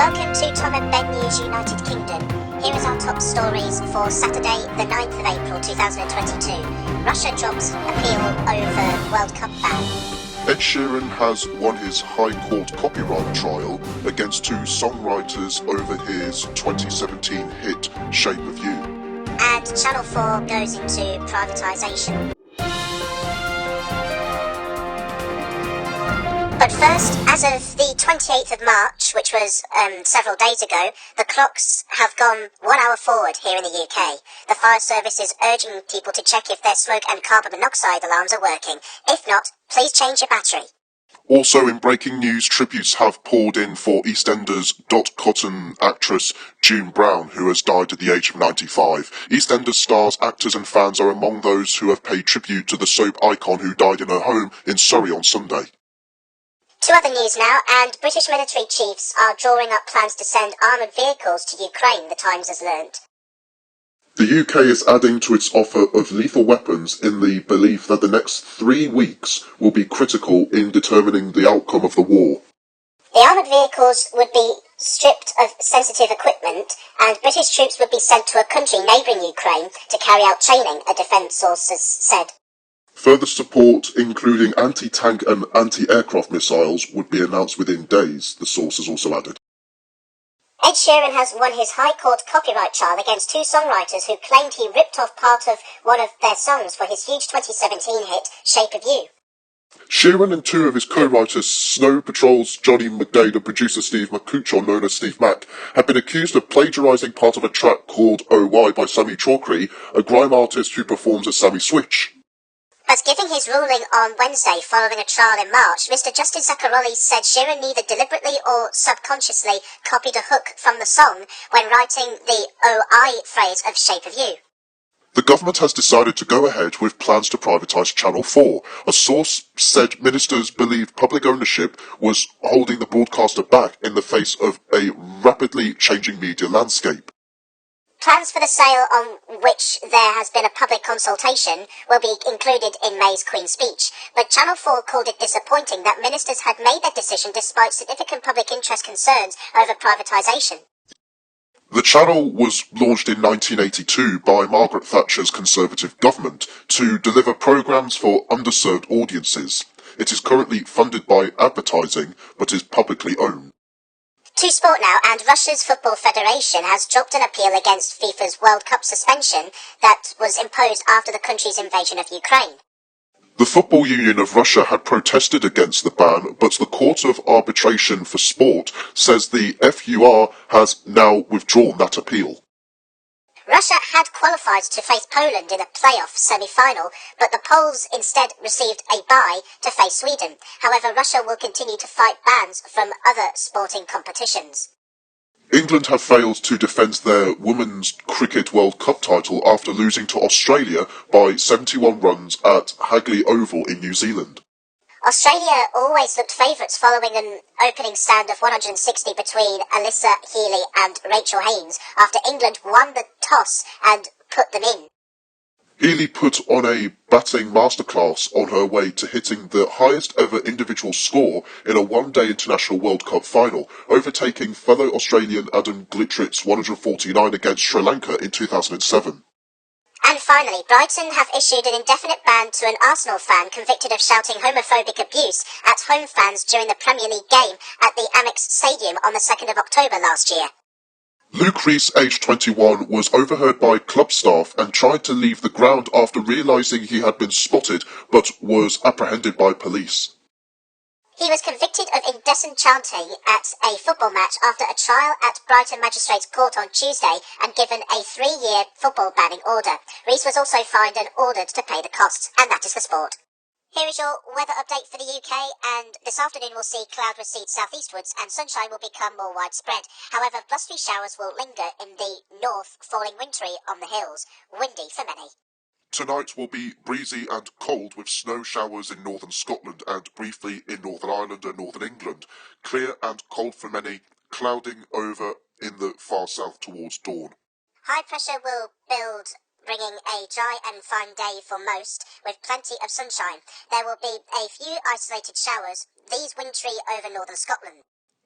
Welcome to Tom and Ben News United Kingdom. Here is our top stories for Saturday, the 9th of April 2022. Russia drops appeal over World Cup ban. Ed Sheeran has won his High Court copyright trial against two songwriters over his 2017 hit Shape of You. And Channel 4 goes into privatisation. But first, as of the 28th of March, which was several days ago, the clocks have gone 1 hour forward here in the UK. The fire service is urging people to check if their smoke and carbon monoxide alarms are working. If not, please change your battery. Also in breaking news, tributes have poured in for EastEnders Dot Cotton actress June Brown, who has died at the age of 95. EastEnders stars, actors and fans are among those who have paid tribute to the soap icon who died in her home in Surrey on Sunday. To other news now, and British military chiefs are drawing up plans to send armoured vehicles to Ukraine, the Times has learnt. The UK is adding to its offer of lethal weapons in the belief that the next 3 weeks will be critical in determining the outcome of the war. The armoured vehicles would be stripped of sensitive equipment, and British troops would be sent to a country neighbouring Ukraine to carry out training, a defence source has said. Further support, including anti-tank and anti-aircraft missiles, would be announced within days, the source has also added. Ed Sheeran has won his High Court copyright trial against two songwriters who claimed he ripped off part of one of their songs for his huge 2017 hit, Shape of You. Sheeran and two of his co-writers, Snow Patrol's Johnny McDade and producer Steve McCutcheon, known as Steve Mac, have been accused of plagiarising part of a track called OY by Sammy Chalkery, a grime artist who performs as Sammy Switch. As giving his ruling on Wednesday following a trial in March, Mr. Justice Zaccaroli said Sheeran neither deliberately or subconsciously copied a hook from the song when writing the OI phrase of Shape of You. The government has decided to go ahead with plans to privatise Channel 4. A source said ministers believed public ownership was holding the broadcaster back in the face of a rapidly changing media landscape. Plans for the sale, on which there has been a public consultation, will be included in May's Queen's speech, but Channel 4 called it disappointing that ministers had made their decision despite significant public interest concerns over privatisation. The channel was launched in 1982 by Margaret Thatcher's Conservative government to deliver programmes for underserved audiences. It is currently funded by advertising, but is publicly owned. To sport now, and Russia's Football Federation has dropped an appeal against FIFA's World Cup suspension that was imposed after the country's invasion of Ukraine. The Football Union of Russia had protested against the ban, but the Court of Arbitration for Sport says the FUR has now withdrawn that appeal. Russia had qualified to face Poland in a playoff semi-final, but the Poles instead received a bye to face Sweden. However, Russia will continue to fight bans from other sporting competitions. England have failed to defend their Women's Cricket World Cup title after losing to Australia by 71 runs at Hagley Oval in New Zealand. Australia always looked favourites following an opening stand of 160 between Alyssa Healy and Rachel Haynes after England won the toss and put them in. Healy put on a batting masterclass on her way to hitting the highest ever individual score in a one-day International World Cup final, overtaking fellow Australian Adam Glittritt's 149 against Sri Lanka in 2007. And finally, Brighton have issued an indefinite ban to an Arsenal fan convicted of shouting homophobic abuse at home fans during the Premier League game at the Amex Stadium on the 2nd of October last year. Luke Rees, aged 21, was overheard by club staff and tried to leave the ground after realising he had been spotted, but was apprehended by police. He was convicted of indecent chanting at a football match after a trial at Brighton Magistrates Court on Tuesday and given a 3-year football banning order. Rees was also fined and ordered to pay the costs. And that is the sport. Here is your weather update for the UK, and this afternoon we'll see cloud recede southeastwards and sunshine will become more widespread. However, blustery showers will linger in the north, falling wintry on the hills. Windy for many. Tonight will be breezy and cold with snow showers in northern Scotland and briefly in Northern Ireland and Northern England. Clear and cold for many, clouding over in the far south towards dawn. High pressure will build, bringing a dry and fine day for most, with plenty of sunshine. There will be a few isolated showers, these wintry over northern Scotland.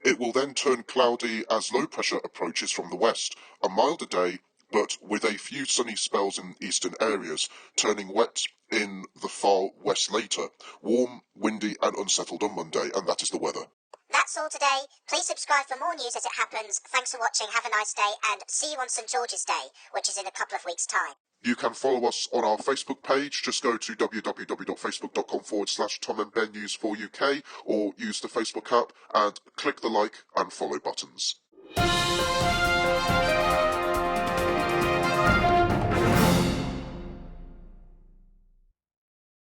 It will then turn cloudy as low pressure approaches from the west. A milder day, but with a few sunny spells in eastern areas, turning wet in the far west later. Warm, windy and unsettled on Monday, and that is the weather. That's all today. Please subscribe for more news as it happens. Thanks for watching, have a nice day, and see you on St George's Day, which is in a couple of weeks' time. You can follow us on our Facebook page. Just go to www.facebook.com/Tom and Ben News for UK, or use the Facebook app and click the like and follow buttons.